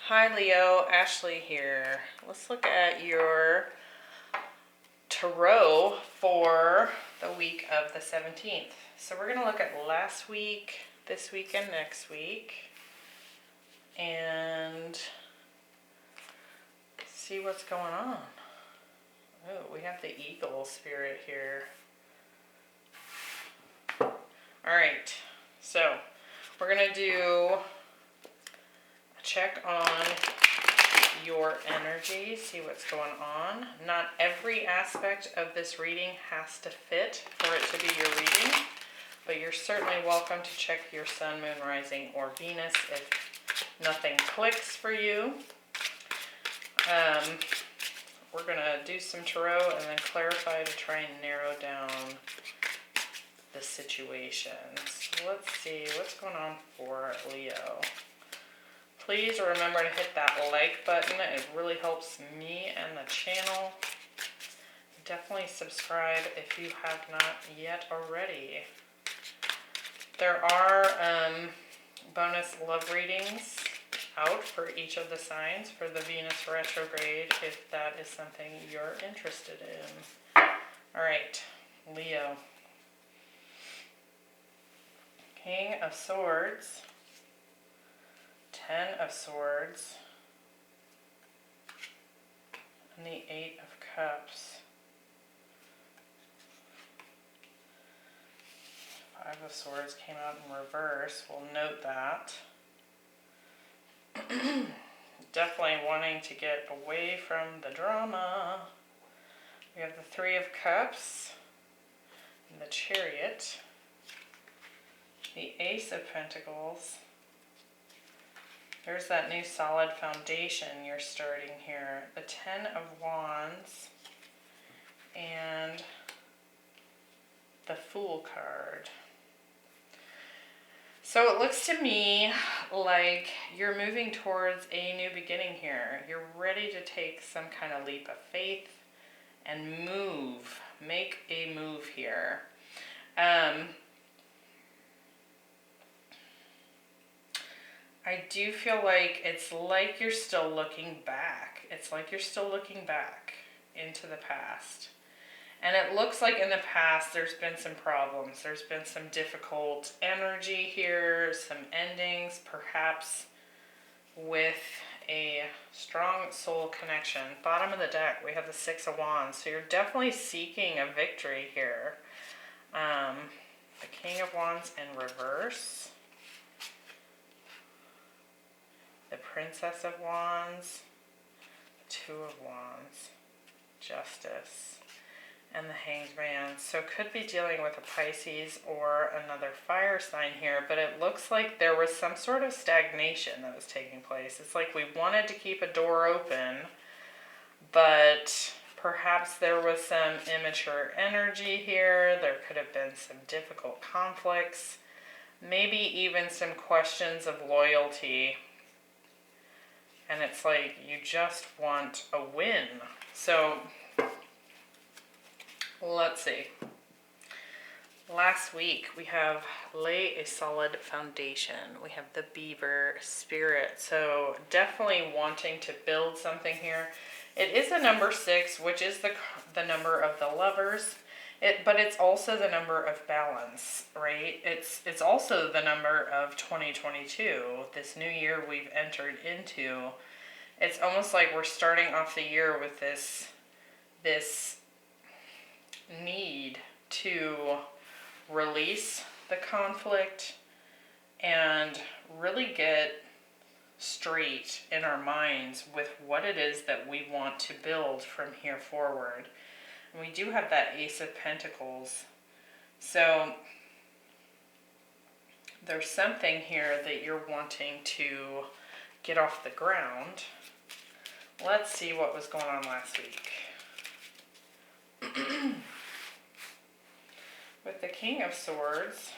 Hi Leo, Ashley here. Let's look at your tarot for the week of the 17th. So we're going to look at last week, this week, and next week. And see what's going on. Oh, we have the eagle spirit here. Alright, so we're going to do a check on your energy, see what's going on. Not every aspect of this reading has to fit for it to be your reading, but you're certainly welcome to check your sun, moon, rising, or Venus if nothing clicks for you. We're going to do some tarot and then clarify to try and narrow down the situation. So let's see what's going on for Leo. Please remember to hit that like button. It really helps me and the channel. Definitely subscribe if you have not yet already. There are bonus love readings out for each of the signs for the Venus retrograde if that is something you're interested in. Alright, Leo. King of Swords. 10 of Swords, and the 8 of Cups, 5 of Swords came out in reverse. We'll note that. Definitely wanting to get away from the drama. We have the 3 of Cups, and the Chariot, the Ace of Pentacles. There's that new solid foundation you're starting here. The 10 of Wands and the Fool card. So it looks to me like you're moving towards a new beginning here. You're ready to take some kind of leap of faith and move. Make a move here. I do feel like it's like you're still looking back. It's like you're still looking back into the past. And it looks like in the past there's been some problems. There's been some difficult energy here, some endings, perhaps with a strong soul connection. Bottom of the deck, we have the 6 of Wands. So you're definitely seeking a victory here. The King of Wands in reverse. The Princess of Wands, 2 of Wands, Justice, and the Hanged Man. So could be dealing with a Pisces or another fire sign here, but it looks like there was some sort of stagnation that was taking place. It's like we wanted to keep a door open, but perhaps there was some immature energy here. There could have been some difficult conflicts, maybe even some questions of loyalty. And it's like you just want a win. So let's see. Last week we have lay a solid foundation. We have the Beaver spirit. So definitely wanting to build something here. It is a number 6, which is the number of the lovers. But it's also the number of balance, right? It's also the number of 2022, this new year we've entered into. It's almost like we're starting off the year with this need to release the conflict and really get straight in our minds with what it is that we want to build from here forward. And we do have that Ace of Pentacles. So there's something here that you're wanting to get off the ground. Let's see what was going on last week. With the King of Swords,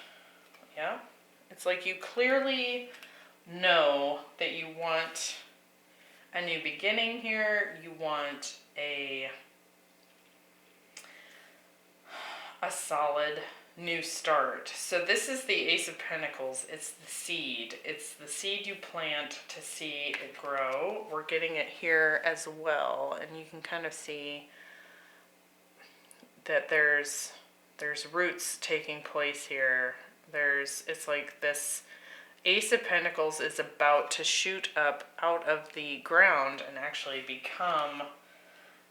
yeah, it's like you clearly know that you want a new beginning here. You want a solid new start. So this is the Ace of Pentacles. It's the seed. It's the seed you plant to see it grow. We're getting it here as well, and you can kind of see that there's roots taking place here. It's like this Ace of Pentacles is about to shoot up out of the ground and actually become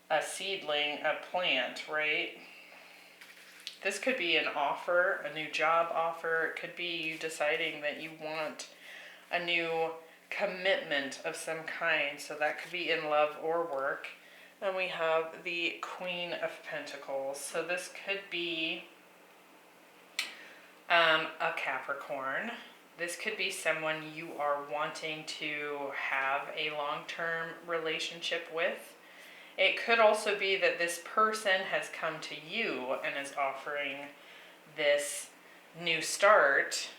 a seedling, a plant, right? This could be an offer, a new job offer. It could be you deciding that you want a new commitment of some kind. So that could be in love or work. And we have the Queen of Pentacles. So this could be a Capricorn. This could be someone you are wanting to have a long-term relationship with. It could also be that this person has come to you and is offering this new start,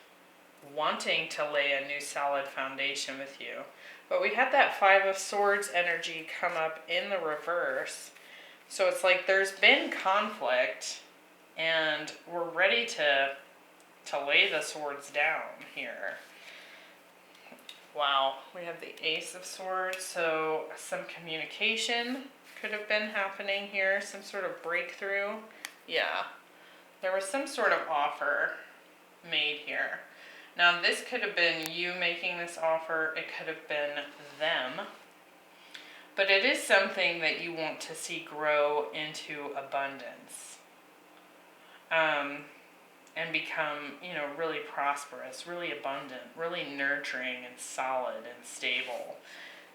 wanting to lay a new solid foundation with you. But we had that Five of Swords energy come up in the reverse. So it's like there's been conflict and we're ready to lay the swords down here. Wow, we have the Ace of Swords, so some communication could have been happening here, some sort of breakthrough. Yeah, there was some sort of offer made here. Now this could have been you making this offer, it could have been them, but it is something that you want to see grow into abundance. And become, really prosperous, really abundant, really nurturing and solid and stable.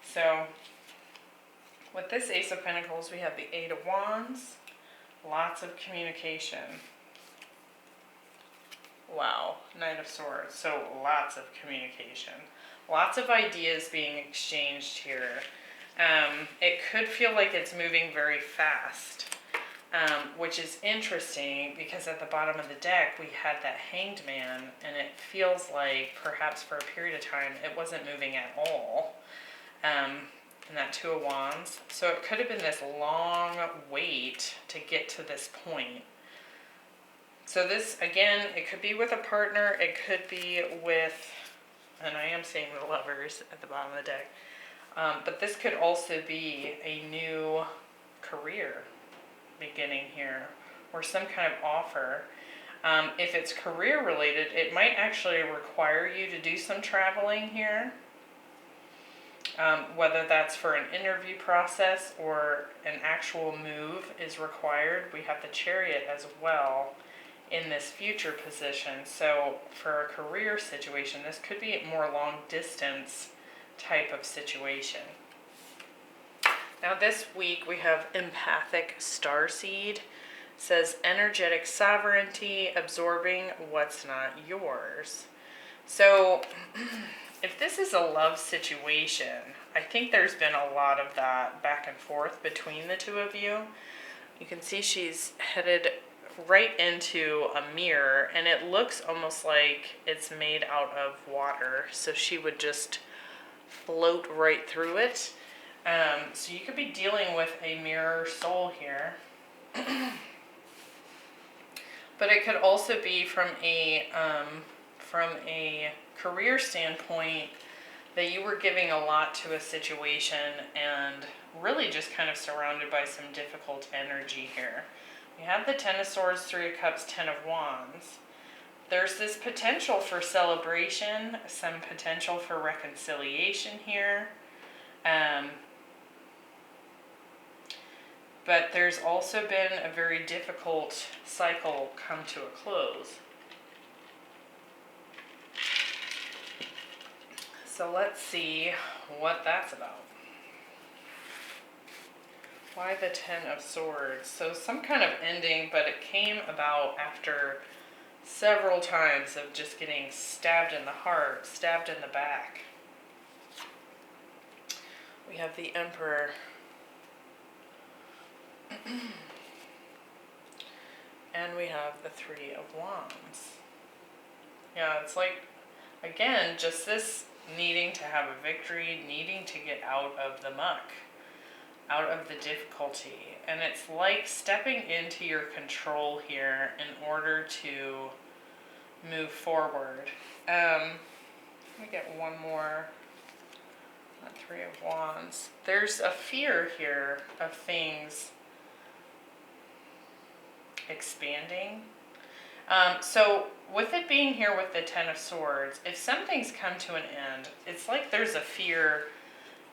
So with this Ace of Pentacles, we have the Eight of Wands, lots of communication. Wow, Knight of Swords, so lots of communication. Lots of ideas being exchanged here. It could feel like it's moving very fast. Which is interesting because at the bottom of the deck we had that Hanged Man, and it feels like perhaps for a period of time it wasn't moving at all. And that Two of Wands. So it could have been this long wait to get to this point. So this, again, it could be with a partner, it could be with, and I am seeing the Lovers at the bottom of the deck, but this could also be a new career beginning here, or some kind of offer. If it's career related, it might actually require you to do some traveling here, whether that's for an interview process or an actual move is required. We have the Chariot as well in this future position. So for a career situation, this could be a more long distance type of situation. Now this week we have Empathic Starseed. It says energetic sovereignty, absorbing what's not yours. So if this is a love situation, I think there's been a lot of that back and forth between the two of you. You can see she's headed right into a mirror, and it looks almost like it's made out of water, so she would just float right through it. So you could be dealing with a mirror soul here. But it could also be from a career standpoint that you were giving a lot to a situation and really just kind of surrounded by some difficult energy here. We have the Ten of Swords, Three of Cups, Ten of Wands. There's this potential for celebration, some potential for reconciliation here. But there's also been a very difficult cycle come to a close. So let's see what that's about. Why the Ten of Swords? So some kind of ending, but it came about after several times of just getting stabbed in the heart, stabbed in the back. We have the Emperor. And we have the Three of Wands. Yeah, it's like, again, just this needing to have a victory, needing to get out of the muck. out of the difficulty. And it's like stepping into your control here in order to move forward. Let me get one more. Three of Wands. There's a fear here of things expanding. So with it being here with the Ten of Swords, if something's come to an end, it's like there's a fear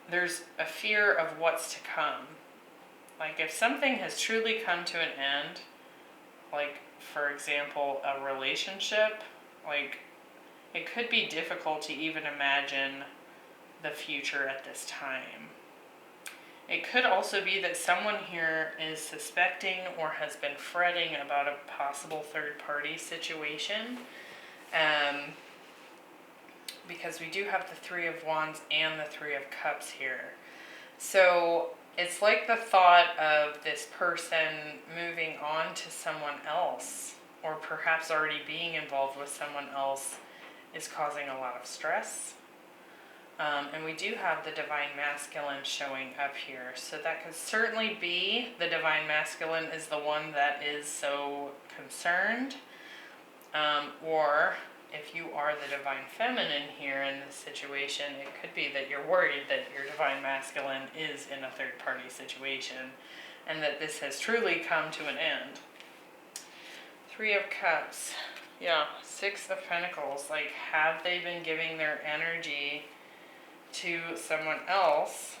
of what's to come. Like if something has truly come to an end, like for example, a relationship, like it could be difficult to even imagine the future at this time. It could also be that someone here is suspecting or has been fretting about a possible third-party situation, because we do have the Three of Wands and the Three of Cups here. So it's like the thought of this person moving on to someone else, or perhaps already being involved with someone else, is causing a lot of stress. And we do have the Divine Masculine showing up here. So that could certainly be the Divine Masculine is the one that is so concerned. Or if you are the Divine Feminine here in this situation, it could be that you're worried that your Divine Masculine is in a third-party situation and that this has truly come to an end. Three of Cups. Yeah, Six of Pentacles. Like, have they been giving their energy to someone else?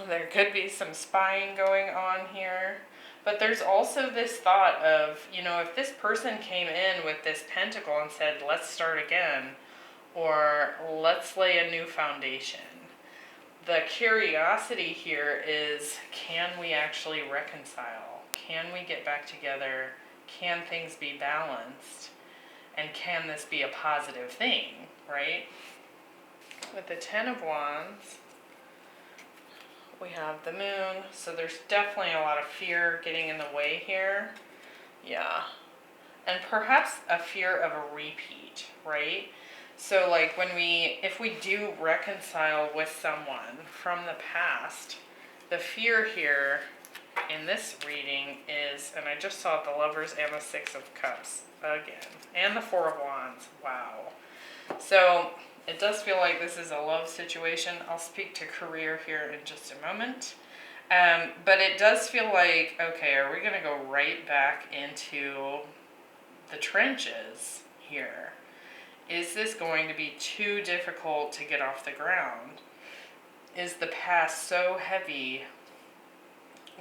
There could be some spying going on here. But there's also this thought of, you know, if this person came in with this pentacle and said, let's start again, or let's lay a new foundation. The curiosity here is, can we actually reconcile? Can we get back together? Can things be balanced? And can this be a positive thing, right? With the Ten of Wands, we have the Moon, so there's definitely a lot of fear getting in the way here. Yeah. And perhaps a fear of a repeat, right? So like if we do reconcile with someone from the past, the fear here in this reading is, and I just saw the Lovers and the Six of Cups again, and the Four of Wands. Wow. So it does feel like this is a love situation. I'll speak to career here in just a moment. But it does feel like, okay, are we going to go right back into the trenches here? Is this going to be too difficult to get off the ground? Is the past so heavy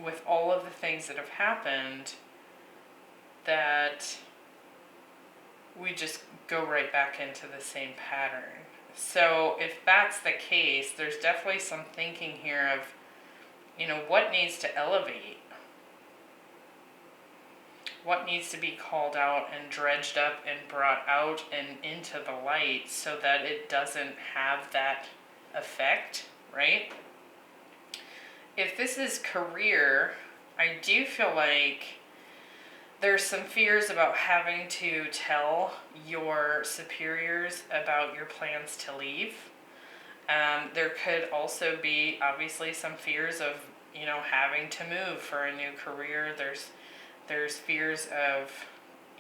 with all of the things that have happened that we just go right back into the same pattern? So if that's the case, there's definitely some thinking here of, you know, what needs to elevate? What needs to be called out and dredged up and brought out and into the light so that it doesn't have that effect, right? If this is career, I do feel like there's some fears about having to tell your superiors about your plans to leave. There could also be obviously some fears of, you know, having to move for a new career. There's fears of,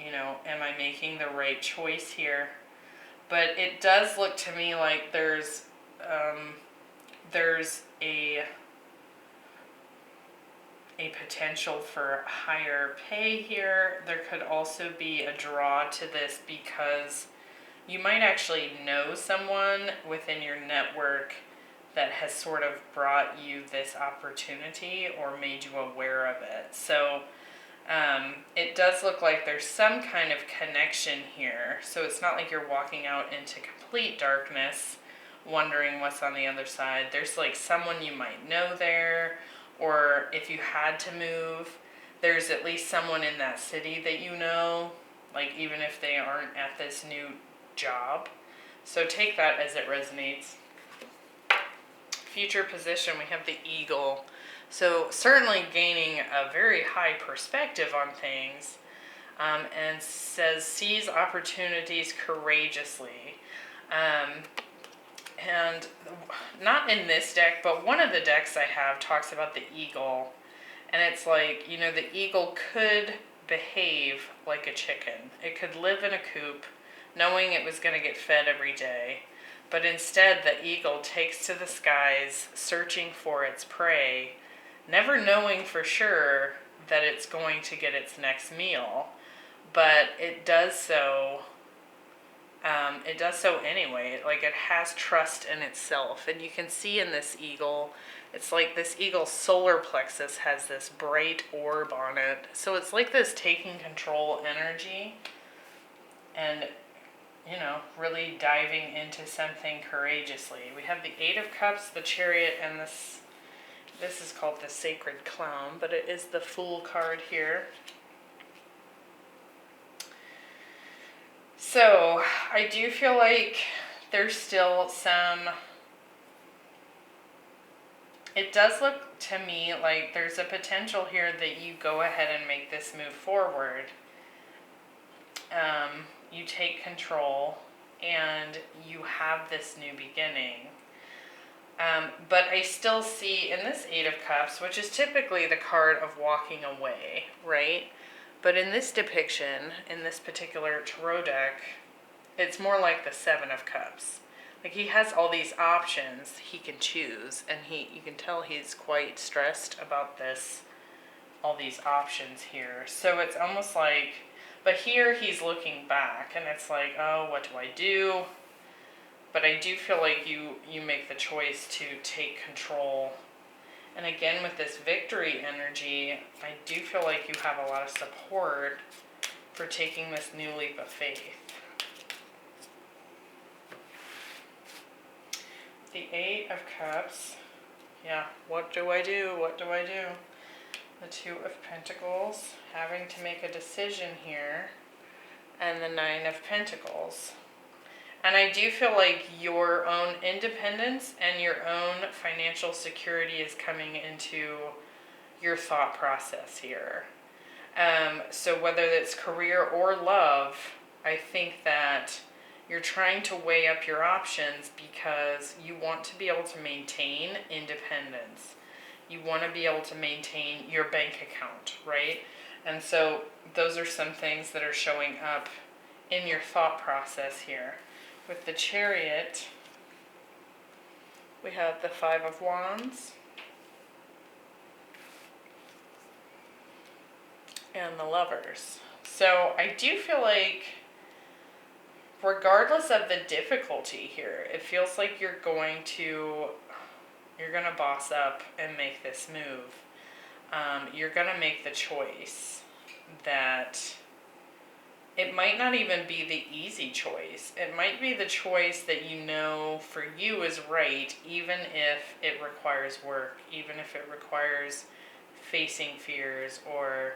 you know, am I making the right choice here? But it does look to me like there's a potential for higher pay here. There could also be a draw to this because you might actually know someone within your network that has sort of brought you this opportunity or made you aware of it. So it does look like there's some kind of connection here. So it's not like you're walking out into complete darkness wondering what's on the other side. There's like someone you might know there, or if you had to move, there's at least someone in that city that you know, like even if they aren't at this new job. So take that as it resonates. Future position, we have the Eagle. So certainly gaining a very high perspective on things, and says seize opportunities courageously. And not in this deck, but one of the decks I have talks about the eagle. And it's like, you know, the eagle could behave like a chicken. It could live in a coop knowing it was going to get fed every day. But instead, the eagle takes to the skies searching for its prey, never knowing for sure that it's going to get its next meal. But it does so. It does so anyway. Like, it has trust in itself. And you can see in this eagle, it's like this eagle's solar plexus has this bright orb on it. So it's like this taking control energy and, you know, really diving into something courageously. We have the Eight of Cups, the Chariot, and this is called the Sacred Clown, but it is the Fool card here. So, I do feel like there's still some... It does look to me like there's a potential here that you go ahead and make this move forward. You take control and you have this new beginning. But I still see in this Eight of Cups, which is typically the card of walking away, right? But in this depiction, in this particular tarot deck, it's more like the Seven of Cups. Like, he has all these options he can choose, and you can tell he's quite stressed about this, all these options here. So it's almost like, but here he's looking back, and it's like, oh, what do I do? But I do feel like you make the choice to take control. And again, with this victory energy, I do feel like you have a lot of support for taking this new leap of faith. The Eight of Cups. Yeah, what do I do? What do I do? The Two of Pentacles, having to make a decision here. And the Nine of Pentacles. And I do feel like your own independence and your own financial security is coming into your thought process here. So whether it's career or love, I think that you're trying to weigh up your options because you want to be able to maintain independence. You want to be able to maintain your bank account, right? And so those are some things that are showing up in your thought process here. With the Chariot, we have the Five of Wands and the Lovers. So I do feel like, regardless of the difficulty here, it feels like you're going to boss up and make this move. You're going to make the choice that it might not even be the easy choice. It might be the choice that you know for you is right, even if it requires work, even if it requires facing fears or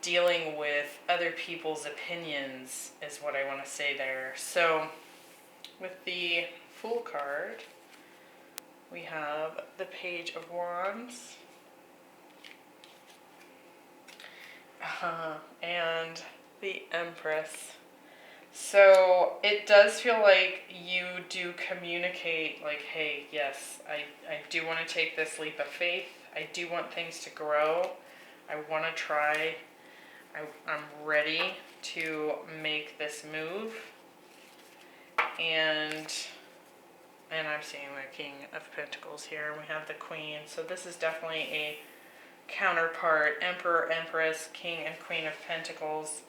dealing with other people's opinions, is what I want to say there. So with the Fool card, we have the Page of Wands and the Empress. So it does feel like you do communicate like, hey, yes, I do want to take this leap of faith. I do want things to grow. I want to try. I'm ready to make this move. And I'm seeing the King of Pentacles here. We have the Queen. So this is definitely a counterpart. Emperor, Empress, King, and Queen of Pentacles.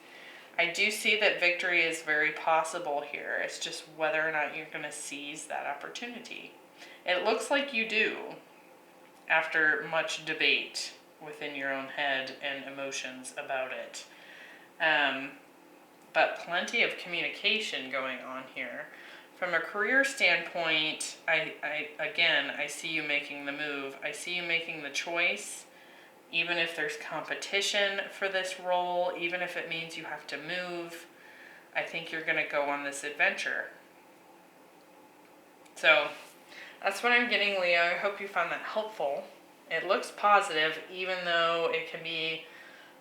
I do see that victory is very possible here. It's just whether or not you're going to seize that opportunity. It looks like you do, after much debate within your own head and emotions about it. But plenty of communication going on here. From a career standpoint, I see you making the move. I see you making the choice. Even if there's competition for this role, even if it means you have to move, I think you're going to go on this adventure. So that's what I'm getting, Leo. I hope you found that helpful. It looks positive, even though it can be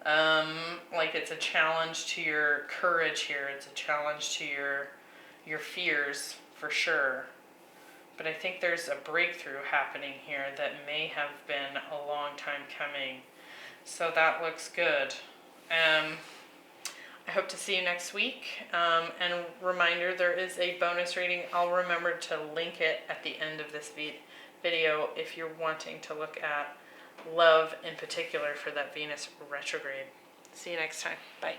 like it's a challenge to your courage here. It's a challenge to your fears, for sure. But I think there's a breakthrough happening here that may have been a long time coming. So that looks good. I hope to see you next week. And reminder, there is a bonus reading. I'll remember to link it at the end of this video if you're wanting to look at love in particular for that Venus retrograde. See you next time. Bye.